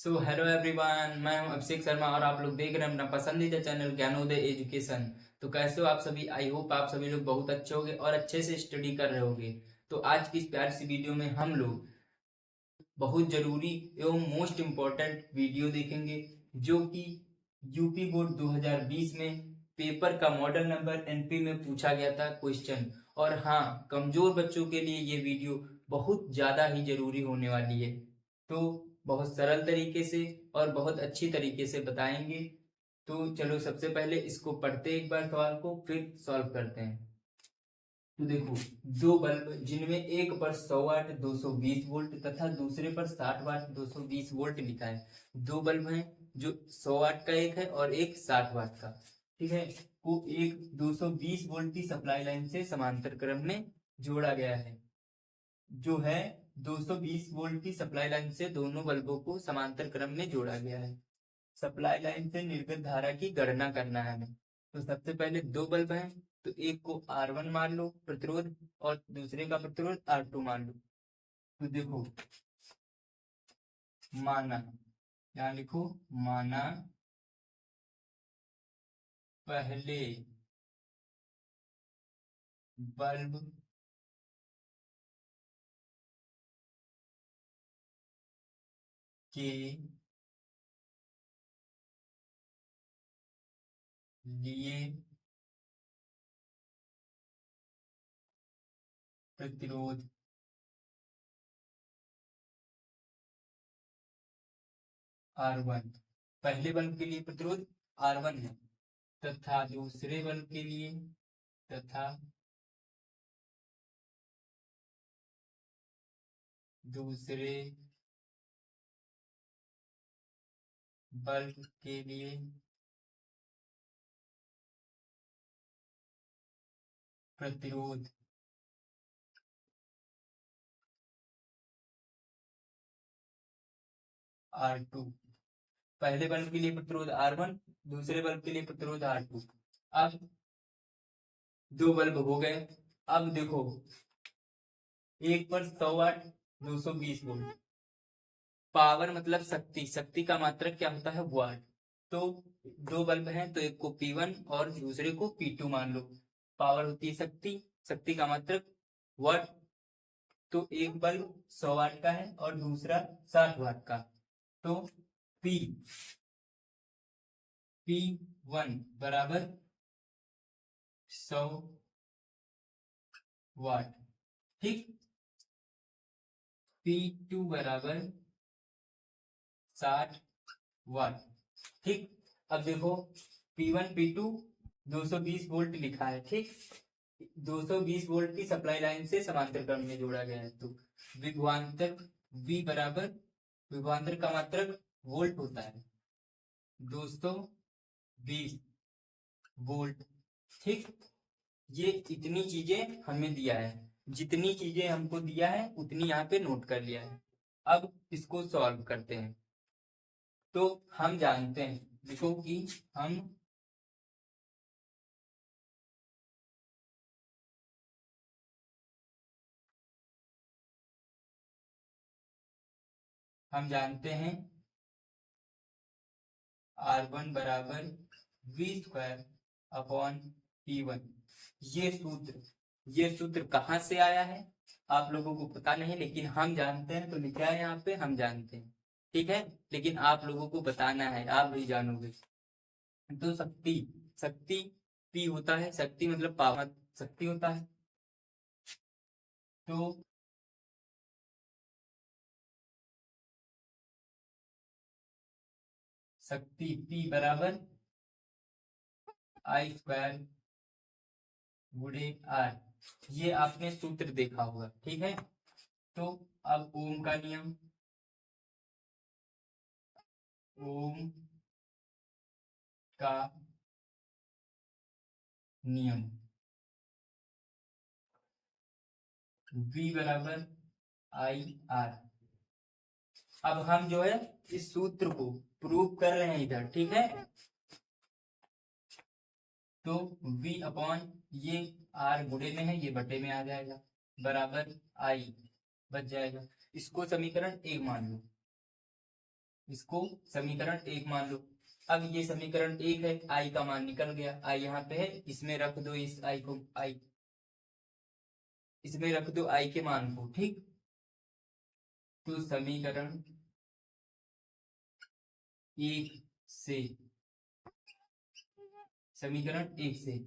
So hello everyone, मैं हूं अभिषेक शर्मा और आप लोग देख रहे हैं अपना पसंदीदा चैनल ज्ञानोदय एजुकेशन। तो कैसे हो आप सभी? आई होप आप सभी लोग बहुत अच्छे होंगे और अच्छे से स्टडी कर रहे होंगे। तो आज की इस प्यारी सी वीडियो में हम लोग बहुत जरूरी एवं मोस्ट इम्पोर्टेंट वीडियो देखेंगे, जो कि यूपी बोर्ड 2020 में पेपर का मॉडल नंबर एनपी में पूछा गया था क्वेश्चन। और हाँ, कमजोर बच्चों के लिए ये वीडियो बहुत ज्यादा ही जरूरी होने वाली है। तो बहुत सरल तरीके से और बहुत अच्छी तरीके से बताएंगे। तो चलो सबसे पहले इसको पढ़ते एक बार सवाल को, फिर सॉल्व करते हैं। तो देखो, दो बल्ब जिनमें एक पर 100 वाट 220 वोल्ट तथा दूसरे पर 60 वाट 220 वोल्ट लिखा है। दो बल्ब हैं, जो 100 वाट का एक है और एक 60 वाट का, ठीक है, को एक 220 वोल्ट की सप्लाई लाइन से समांतर क्रम में जोड़ा गया है। जो है 220 वोल्ट की सप्लाई लाइन से दोनों बल्बों को समांतर क्रम में जोड़ा गया है। सप्लाई लाइन से निर्गत धारा की गणना करना है हमें। तो सबसे पहले दो बल्ब हैं, तो एक को R1 मान लो प्रतिरोध और दूसरे का प्रतिरोध R2 मान लो। तो देखो, माना, यहाँ लिखो, माना पहले बल्ब के लिए प्रतिरोध R1, पहले बल्ब के लिए प्रतिरोध R1 है, तथा दूसरे बल्ब के लिए, तथा दूसरे बल्ब के लिए प्रतिरोध R2। पहले बल्ब के लिए प्रतिरोध R1, दूसरे बल्ब के लिए प्रतिरोध R2। अब दो बल्ब हो गए। अब देखो, एक पर 100 वाट 220 वोल्ट, पावर मतलब शक्ति, शक्ति का मात्रक क्या होता है? वाट। तो दो बल्ब हैं, तो एक को P1 और दूसरे को P2 मान लो। पावर होती है शक्ति, शक्ति का मात्रक वाट। तो एक बल्ब 100 वाट का है और दूसरा 60 वाट का। तो P P1 बराबर 100 वाट, ठीक। P2 बराबर 60 वाट, ठीक। अब देखो, P1 P2 220 वोल्ट लिखा है, ठीक। 220 वोल्ट की सप्लाई लाइन से समांतर क्रम में जोड़ा गया है। तो विभवांतर V बराबर, विभवांतर का मात्रक वोल्ट होता है, 220 वोल्ट, ठीक। ये इतनी चीजें हमें दिया है, जितनी चीजें हमको दिया है उतनी यहाँ पे नोट कर लिया है। अब इसको सॉल्व करते हैं। तो हम जानते हैं, देखो कि हम जानते हैं R1 बराबर V² अपॉन P1। ये सूत्र कहाँ से आया है आप लोगों को पता नहीं, लेकिन हम जानते हैं, तो लिखा है यहाँ पे हम जानते हैं, ठीक है। लेकिन आप लोगों को बताना है, आप भी जानोगे। तो शक्ति, शक्ति P होता है, शक्ति मतलब पावर, शक्ति होता है। तो शक्ति P बराबर I² गुणे R, ये आपने सूत्र देखा होगा, ठीक है। तो अब ओम का नियम, ओम का नियम, V बराबर IR। अब हम जो है इस सूत्र को प्रूव कर रहे हैं इधर, ठीक है। तो V अपॉन ये R गुणे में है, ये बटे में आ जाएगा, बराबर I बच जाएगा। इसको समीकरण 1 मान लो। इसको समीकरण 1 मान लो। अब ये समीकरण 1 है, आई का मान निकल गया, आई यहाँ पे है, इसमें रख दो इस आई को, आई इसमें रख दो आई के मान को, ठीक। तो समीकरण 1 से, समीकरण 1 से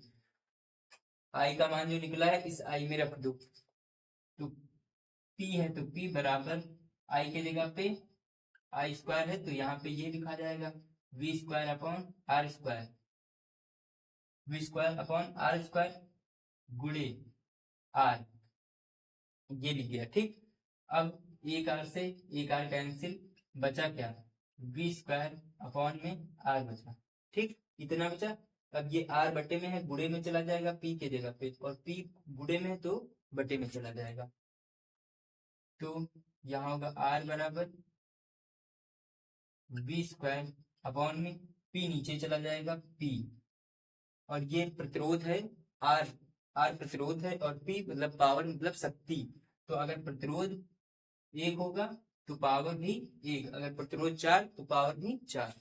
आई का मान जो निकला है इस आई में रख दो। तो P है तो P बराबर आई के जगह पे आई स्क्वायर है, तो यहाँ पे ये लिखा जाएगा V square upon R square, V square upon R square गुणे आर, ये लिख दिया, ठीक। अब एक आर से एक आर कैंसिल, बचा क्या, वी स्क्वायर अपॉन में आर बचा, ठीक, इतना बचा। अब ये आर बटे में है, गुणे में चला जाएगा पी के जगह पे, और पी गुणे में है तो बटे में चला जाएगा। तो यहाँ होगा आर बराबर वी स्क्वायर अपॉन में पी नीचे चला जाएगा पी, और ये प्रतिरोध है आर, आर प्रतिरोध है और पी मतलब पावर मतलब शक्ति। तो अगर प्रतिरोध 1 होगा तो पावर भी 1, अगर प्रतिरोध 4 तो पावर भी 4।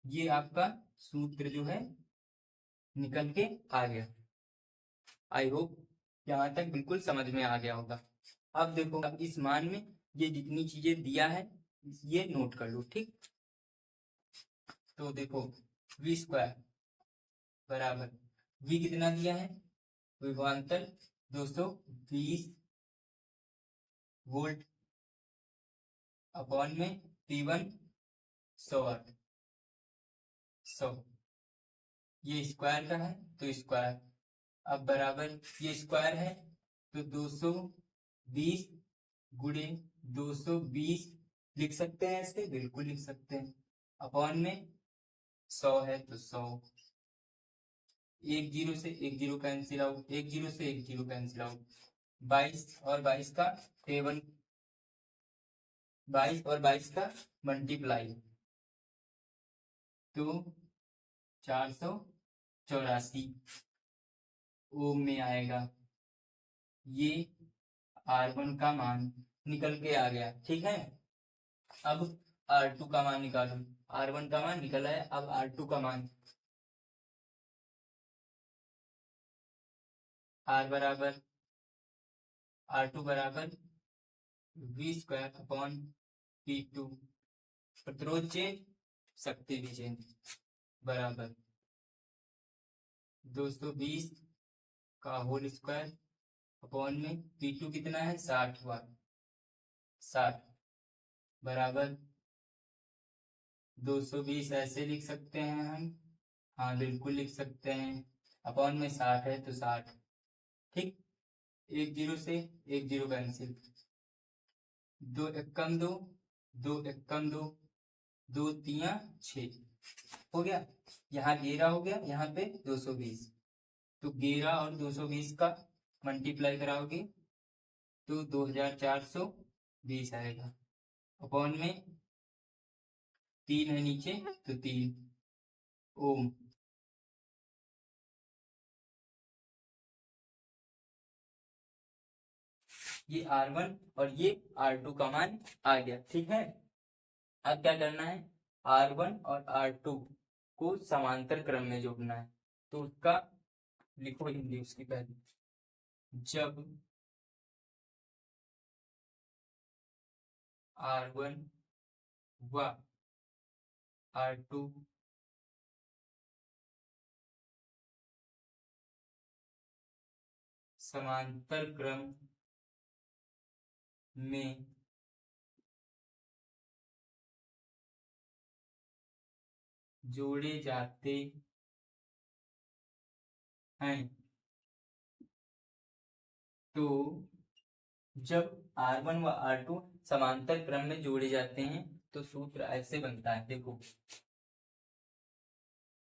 ये आपका सूत्र जो है निकल के आ गया। आई होप यहाँ तक बिल्कुल समझ में आ गया होगा। अब देखो, अब इस मान में ये जितनी चीजें दिया है ये नोट कर लो, ठीक। तो देखो वी स्क्वायर बराबर वी कितना दिया है, विभवांतर 220 वोल्ट अपॉन में P1 100 वाट, 100, ये स्क्वायर का है तो स्क्वायर, अब बराबर ये स्क्वायर है तो 220 गुणे 220 लिख सकते हैं, ऐसे बिल्कुल लिख सकते हैं, अपॉन में 100 है तो 100, एक जीरो से एक जीरो कैंसिल आउट, एक जीरो से एक जीरो कैंसिल आउट, 22 और 22 का टेबल, 22 और 22 का मल्टीप्लाई, तो 484 ओम में आएगा। ये R1 का मान निकल के आ गया, ठीक है। अब R2 का मान निकालो, R1 का मान निकला है, अब R2 का मान, R2 बराबर वी स्क्वायर अपॉन P2, प्रतिरोध चेंज शक्ति भी चेंज, बराबर 220 का होल स्क्वायर अपॉन में P2 कितना है 60 वाट, 60 बराबर 220 ऐसे लिख सकते हैं हम, हाँ बिल्कुल लिख सकते हैं, अपॉन में 60 है तो 60, ठीक। एक जीरो से एक जीरो कैंसिल, दो एक कम दो, दो एक कम दो, दो तिया 6 हो गया। यहाँ 11 हो गया, यहाँ पे 220, तो 11 और 220 का मल्टीप्लाई कराओगे तो 2420 आएगा, अपॉन में 3 है नीचे तो 3 ओम। ये R1 और ये R2 का मान आ गया, ठीक है। अब क्या करना है, R1 और R2 को समांतर क्रम में जोड़ना है, तो उसका लिखो हिंदी उसकी पहले, जब R1 व R2 समांतर क्रम में जोड़े जाते हैं, तो जब R1 व R2 समांतर क्रम में जोड़े जाते हैं तो सूत्र ऐसे बनता है, देखो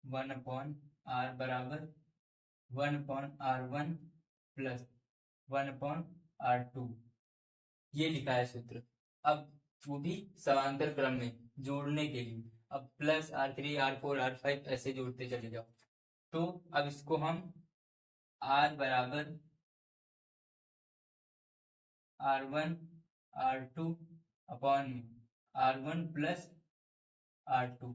1/R बराबर 1/R1 प्लस 1/R2, ये लिखा है सूत्र। अब वो भी समांतर क्रम में जोड़ने के लिए, अब प्लस R3 R4 R5 ऐसे जोड़ते चले जाओ। तो अब इसको हम R बराबर R1 R2 upon R1 plus R2।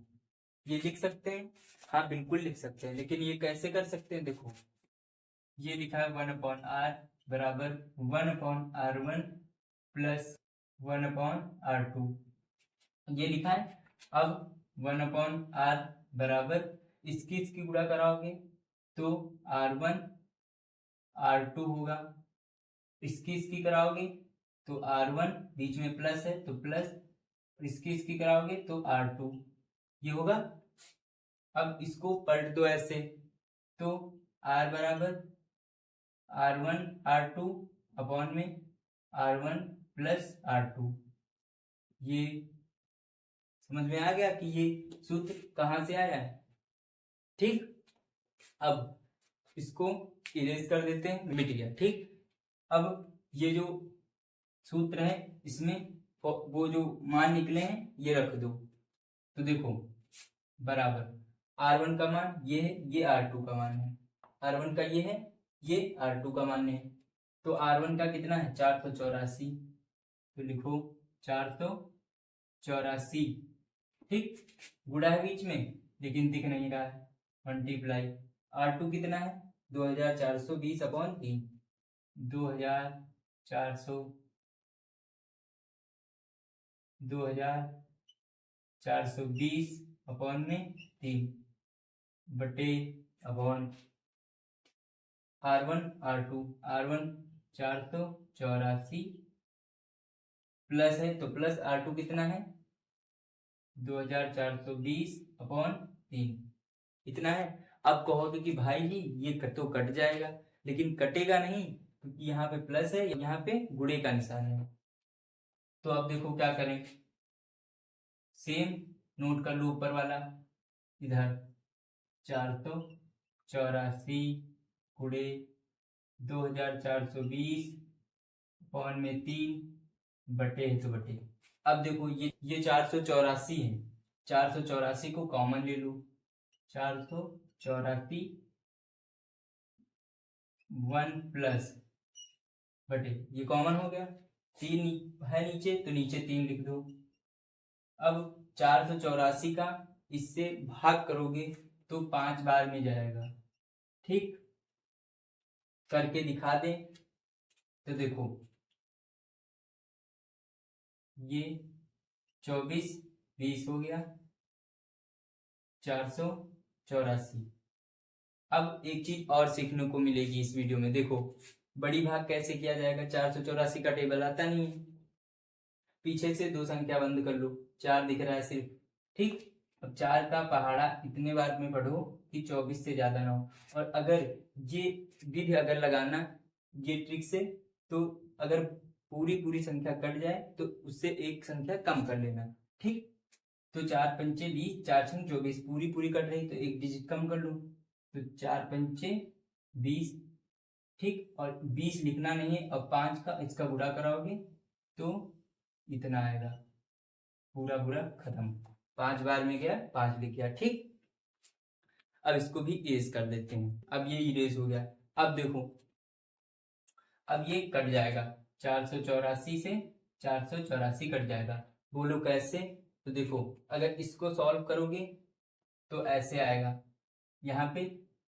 ये लिख सकते हैं, हाँ बिल्कुल लिख सकते हैं, लेकिन ये कैसे कर सकते हैं? देखो ये लिखा है 1/r बराबर 1/r1 प्लस 1/r2, ये लिखा है। अब 1/r बराबर इसकी गुणा कराओगे तो R1 R2 होगा, इसकी कराओगे तो R1, बीच में प्लस है तो प्लस, इसकी कराओगे तो R2, ये होगा। अब इसको पलट दो ऐसे तो R बराबर R1 R2 अपॉन में R1 प्लस R2। ये समझ में आ गया कि ये सूत्र कहाँ से आया है? ठीक, अब इसको इरेज कर देते हैं, मिट गया। ठीक, अब ये जो सूत्र है इसमें वो जो मान निकले हैं ये रख दो, तो देखो बराबर R1 का मान ये है, ये R2 का मान है, R1 का ये है, ये R2 का मान है, तो R1 का कितना है 484, तो लिखो 484। ठीक, गुणा है बीच में लेकिन दिख नहीं रहा है, मल्टीप्लाई। R2 कितना है 2420 अपॉन 3, 2420 अपॉन में 3 बटे अपॉन R1 R1 484 प्लस है तो प्लस R2 कितना है 2420 अपॉन 3, इतना है। अब कहोगे कि भाई जी ये तो कट जाएगा, लेकिन कटेगा नहीं क्योंकि यहाँ पे प्लस है, यहाँ पे गुणे का निशान है। तो अब देखो क्या करें, सेम नोट कर लो ऊपर वाला, इधर 484 गुणे 2420 अपॉन में 3 बटे है तो बटे। अब देखो ये 484 है, 484 को कॉमन ले लो, 484 1 प्लस बटे ये कॉमन हो गया, 3 है नीचे तो नीचे 3 लिख दो। अब 484 का इससे भाग करोगे तो 5 बार में जाएगा। ठीक, करके दिखा दे तो देखो ये 24 20 हो गया 484। अब एक चीज और सीखने को मिलेगी इस वीडियो में, देखो बड़ी भाग कैसे किया जाएगा। 484 का टेबल आता नहीं है, पीछे से 2 संख्या बंद कर लो, 4 दिख रहा है सिर्फ। ठीक, अब 4 का पहाड़ा इतने बार में पढ़ो कि 24 से ज्यादा ना हो। और अगर ये विधि अगर लगाना ये ट्रिक से, तो अगर पूरी संख्या कट जाए तो उससे एक संख्या कम कर लेना। ठीक, तो 4 पंचे 20, 4 छंग 24, पूरी कट रही तो एक डिजिट कम कर लो, तो 4 पंचे 20। ठीक, और 20 लिखना नहीं है, अब 5 का इसका गुणा कराओगे तो इतना आएगा, पूरा खत्म, 5 बार में गया 5 लिख गया। ठीक, अब इसको भी इरेज कर देते हैं। अब ये इरेज हो गया। अब देखो अब ये कट जाएगा, 484 से 484 कट जाएगा। बोलो कैसे? तो देखो अगर इसको सॉल्व करोगे तो ऐसे आएगा, यहाँ पे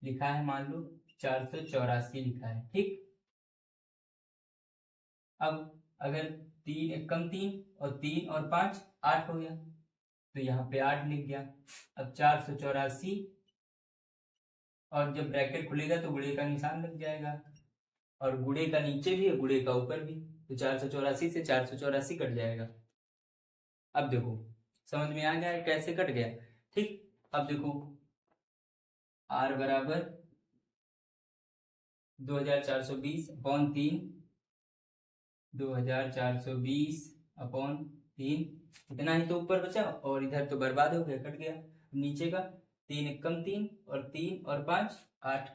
लिखा है मान लो 484 लिखा है। ठीक, अब अगर 3 एकम 3 और 3 और 5 8 हो गया, तो यहाँ पे 8 लिख गया। अब 484 और जब ब्रैकेट खुलेगा तो गुणे का निशान लग जाएगा, और गुणे का नीचे भी है गुणे का ऊपर भी, तो 484 से 484 कट जाएगा। अब देखो समझ में आ गया है कैसे कट गया। ठीक, अब देखो R बराबर 2420 अपॉन 3, 2420 अपॉन 3, इतना ही तो ऊपर बचा, और इधर तो बर्बाद हो गया, कट गया। नीचे का 3 एकम 3 और 3 और 5 8,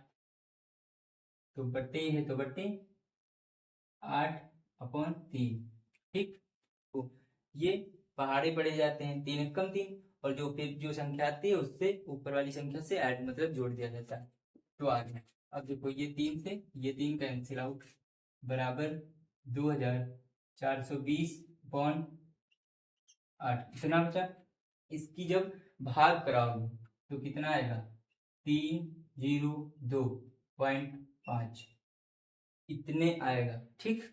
तो बट्टे है तो बट्टे 8 अपॉन 3। ठीक, तो ये पहाड़े पड़े जाते हैं, 3 एकम 3, और जो फिर जो संख्या आती है उससे ऊपर वाली संख्या से ऐड मतलब जोड़ दिया जाता है, तो आ गया। अब देखो ये 3 से ये 3 कैंसिल आउट, बराबर 2420 अपॉन 8, कितना बचा इसकी जब भाग कराओगे तो कितना आएगा 302.5 इतने आएगा। ठीक,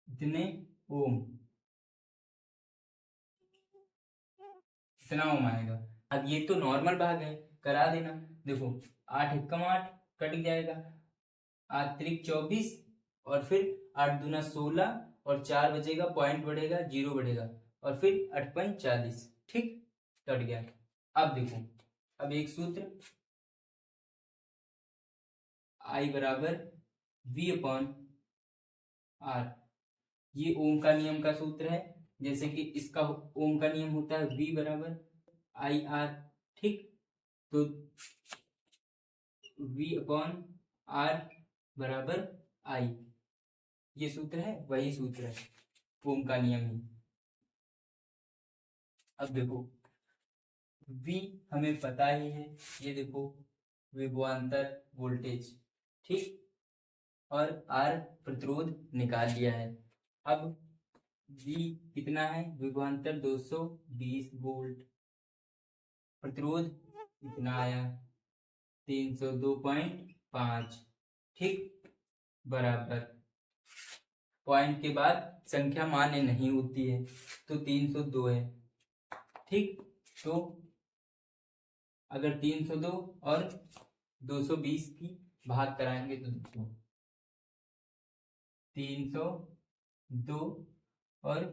इतने ओम, इतना ओम आएगा। अब ये तो नॉर्मल भाग है, करा देना। देखो 8 एकम 8 कट जाएगा, 8 त्रिक 24 और फिर 8 दूना 16 और 4 बचेगा, पॉइंट बढ़ेगा, 0 बढ़ेगा और फिर 8 पंच 40। ठीक, कट गया। अब देखो, अब एक सूत्र I बराबर V अपॉन R, ये ओम का नियम का सूत्र है। जैसे कि इसका ओम का नियम होता है V बराबर आई आर। ठीक, तो V अपॉन R बराबर I, ये सूत्र है, वही सूत्र है, ओम का नियम ही। अब देखो V हमें पता ही है, ये देखो विभवांतर वोल्टेज। ठीक, और R प्रतिरोध निकाल लिया है। अब V कितना है, विभवांतर 220 वोल्ट, प्रतिरोध कितना आया 302.5। ठीक, बराबर, पॉइंट के बाद संख्या मान्य नहीं होती है तो 302 है। ठीक, तो अगर 302 और 220 की भाग कराएंगे तो देखो 302 और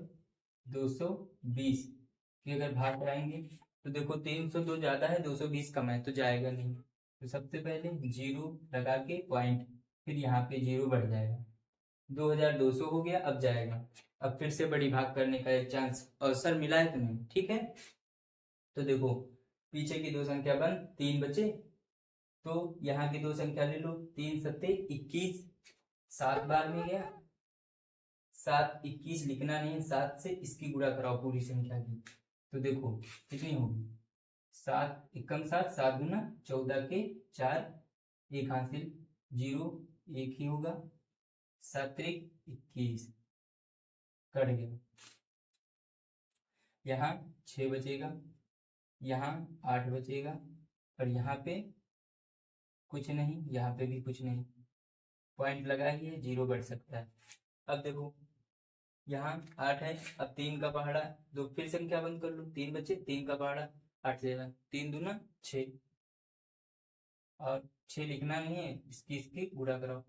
220 की अगर भाग कराएंगे तो देखो 302 ज्यादा है, 220 कम है, तो जाएगा नहीं। तो सबसे पहले 0 लगा के पॉइंट, फिर यहाँ पे 0 बढ़ जाएगा, 2200 हो गया, अब जाएगा। अब फिर से बड़ी भाग करने का एक चांस अवसर मिला है तुम्हें। ठीक है, तो देखो पीछे की दो संख्या बंद, 3 बचे, तो यहाँ की दो संख्या ले लो, 3 सत्ते 21, 7 बार में गया, 7 21 लिखना नहीं है, 7 से इसकी गुणा कराओ पूरी संख्या की, तो देखो कितनी होगी 7 एकम 7, 7 गुना 14 के 4, एक हासिल 0, एक ही होगा, 7 त्रिक 21, कट गया। यहाँ 6 बचेगा, यहाँ 8 बचेगा और यहाँ पे कुछ नहीं, यहाँ पे भी कुछ नहीं, पॉइंट लगा ही है, 0 बढ़ सकता है। अब देखो यहाँ 8 है, अब 3 का पहाड़ा, दो फिर संख्या बंद कर लो, 3 बचे, 3 का पहाड़ा 8 से 3 दूना 6 और 6 लिखना नहीं है, इसकी गुणा कराओ,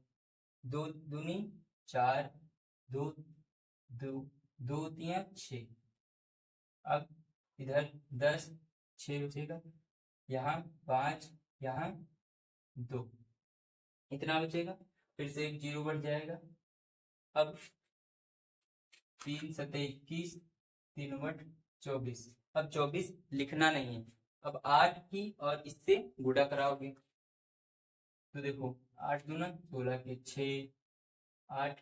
2 दूनी 4, 2 2 2 3 6, अब इधर 10, 6 बचेगा, यहाँ 5, यहाँ 2, इतना बचेगा, फिर से एक 0 बढ़ जाएगा। अब 3 सत्ते 21, 3 बट 24, अब 24 लिखना नहीं है, अब 8 की और इससे गुणा कराओगे तो देखो 8 दूना 16 के 6, 8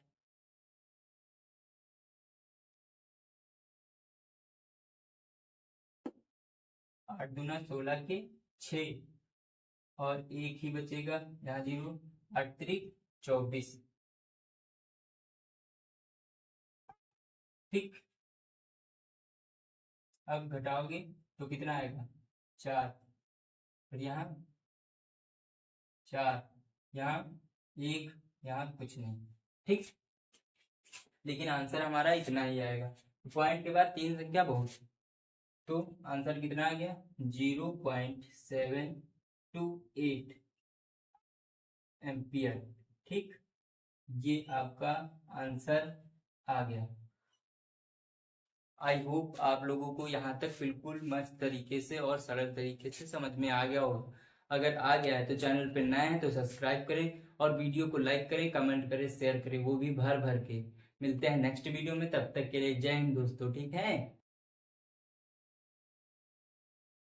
8 दूना 16 के 6 और एक ही बचेगा, यहाँ 0, 8 त्रिक 24। ठीक, अब घटाओगे तो कितना आएगा 4, और यहाँ 4, यहाँ 1, यहाँ कुछ नहीं। ठीक, लेकिन आंसर हमारा इतना ही आएगा, पॉइंट के बाद 3 संख्या बहुत, तो आंसर कितना आ गया 0.728 एम्पियर। ठीक, ये आपका आंसर आ गया। आई होप आप लोगों को यहाँ तक बिल्कुल मस्त तरीके से और सरल तरीके से समझ में आ गया हो। अगर आ गया है तो चैनल पर नए हैं तो सब्सक्राइब करें और वीडियो को लाइक करें, कमेंट करें, शेयर करें, वो भी भर भर के। मिलते हैं नेक्स्ट वीडियो में, तब तक के लिए जय हिंद दोस्तों। ठीक है।